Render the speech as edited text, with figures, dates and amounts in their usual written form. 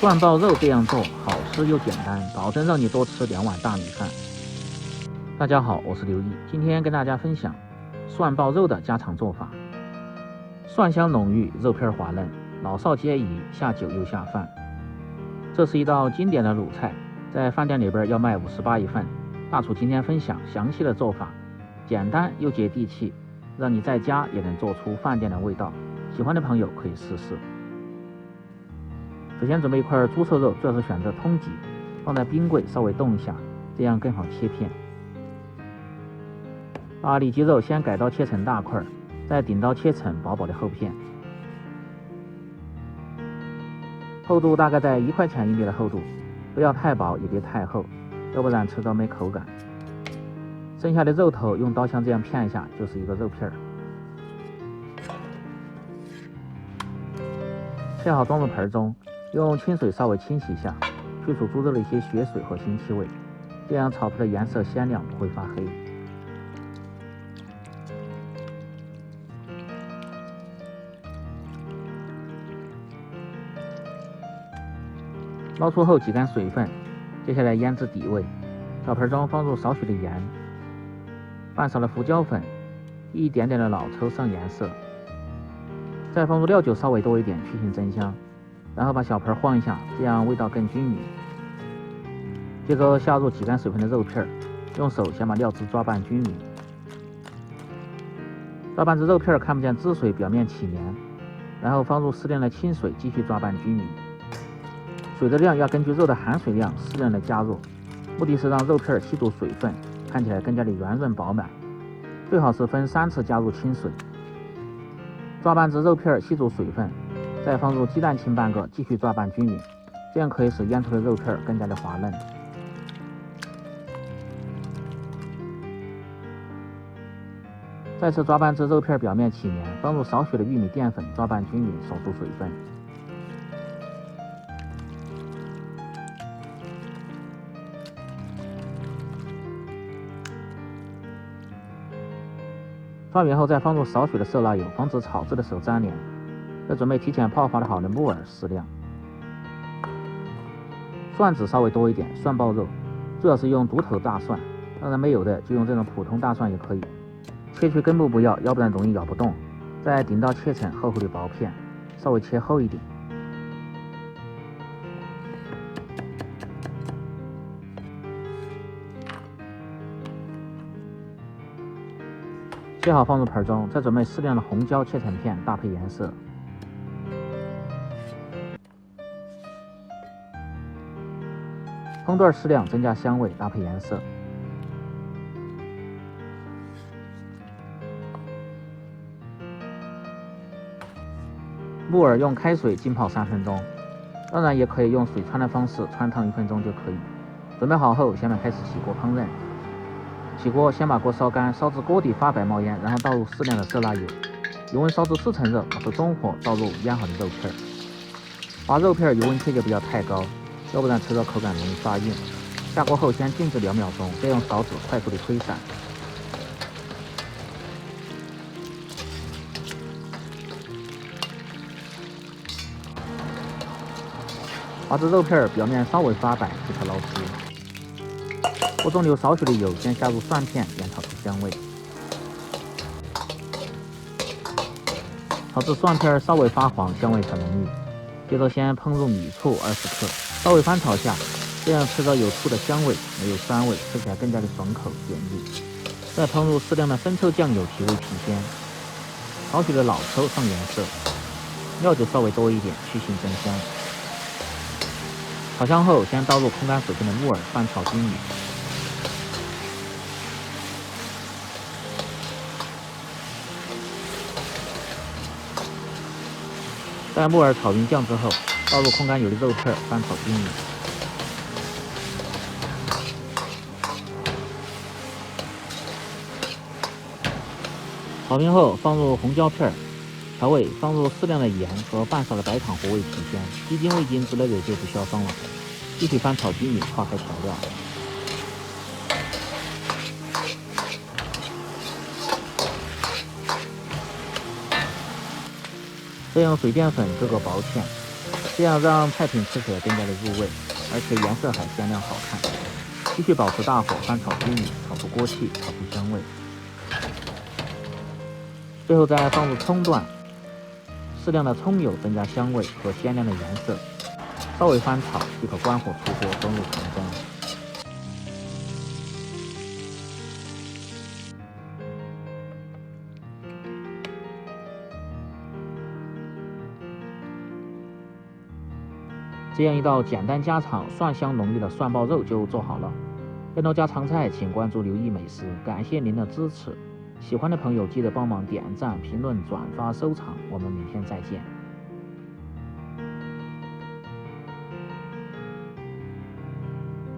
涮爆肉这样做好吃又简单，保证让你多吃2碗大米饭。大家好，我是刘毅，今天跟大家分享涮爆肉的家常做法。蒜香浓郁，肉片滑嫩，老少皆宜，下酒又下饭。这是一道经典的鲁菜，在饭店里边要卖58一份。大厨今天分享详细的做法，简单又接地气，让你在家也能做出饭店的味道。喜欢的朋友可以试试。首先准备一块猪瘦肉，最好是选择通脊，放在冰柜稍微冻一下，这样更好切片。把里脊肉先改刀切成大块，再顶刀切成薄薄的厚片，厚度大概在1块钱1米的厚度，不要太薄也别太厚，要不然吃着没口感。剩下的肉头用刀枪这样片一下，就是一个肉片儿。切好装入盆中，用清水稍微清洗一下，去除猪肉的一些血水和腥气味，这样炒出的颜色鲜亮，不会发黑。捞出后挤干水分，接下来腌制底味。小盆中放入少许的盐，半勺的胡椒粉，一点点的老抽上颜色，再放入料酒稍微多一点，去腥增香。然后把小盆晃一下，这样味道更均匀。接着下入挤干水分的肉片，用手先把料汁抓拌均匀。抓拌至肉片看不见汁水，表面起黏，然后放入适量的清水，继续抓拌均匀。水的量要根据肉的含水量适量的加入，目的是让肉片吸足水分，看起来更加的圆润饱满。最好是分3次加入清水。抓拌至肉片吸足水分，再放入鸡蛋清半个，继续抓拌均匀，这样可以使腌出的肉片更加的滑嫩。再次抓拌至肉片表面起黏，放入少许的玉米淀粉，抓拌均匀，锁住水分。抓匀后再放入少许的色拉油，防止炒制的时候粘连。再准备提前泡发的好的木耳适量，蒜子稍微多一点。涮爆肉主要是用独头大蒜，当然没有的就用这种普通大蒜也可以。切去根部不要，要不然容易咬不动。再顶刀切成厚厚的薄片，稍微切厚一点。切好放入盆中，再准备适量的红椒切成片，搭配颜色。葱段适量，增加香味，搭配颜色。木耳用开水浸泡3分钟，当然也可以用水穿的方式穿烫1分钟就可以。准备好后，下面开始起锅烹饪。起锅先把锅烧干，烧至锅底发白冒烟，然后倒入适量的色拉油，油温烧至4成热，保持中火，倒入腌好的肉片。把肉片油温切记不要太高，要不然吃着口感容易发硬。下锅后先静置2秒钟，再用勺子快速的推散。把这肉片表面稍微发白即可捞出。锅中留少许的油，先下入蒜片，煸炒出香味。炒至蒜片稍微发黄，香味很浓郁。接着先烹入米醋20克，稍微翻炒下，这样吃着有醋的香味，没有酸味，吃起来更加的爽口简易。再烹入适量的生抽酱油提味提鲜，少许的老抽上颜色，料酒稍微多一点，去腥增香。炒香后，先倒入空干水分的木耳，翻炒均匀。在木耳炒匀酱之后，倒入空干有的肉片，翻炒均匀。炒匀后放入红椒片，调味放入适量的盐和半勺的白糖活味提鲜，鸡精、味精之类的就不需要放了。继续翻炒均匀，化开调料。再用水淀粉割个薄片，这样让菜品吃起来更加的入味，而且颜色还鲜亮好看。继续保持大火翻炒均匀，炒出锅气，炒出香味。最后再放入葱段，适量的葱油增加香味和鲜亮的颜色，稍微翻炒即可关火出锅，装入盘中。这样一道简单家常、蒜香浓郁的涮爆肉就做好了。更多家常菜，请关注刘毅美食。感谢您的支持，喜欢的朋友记得帮忙点赞、评论、转发、收藏。我们明天再见。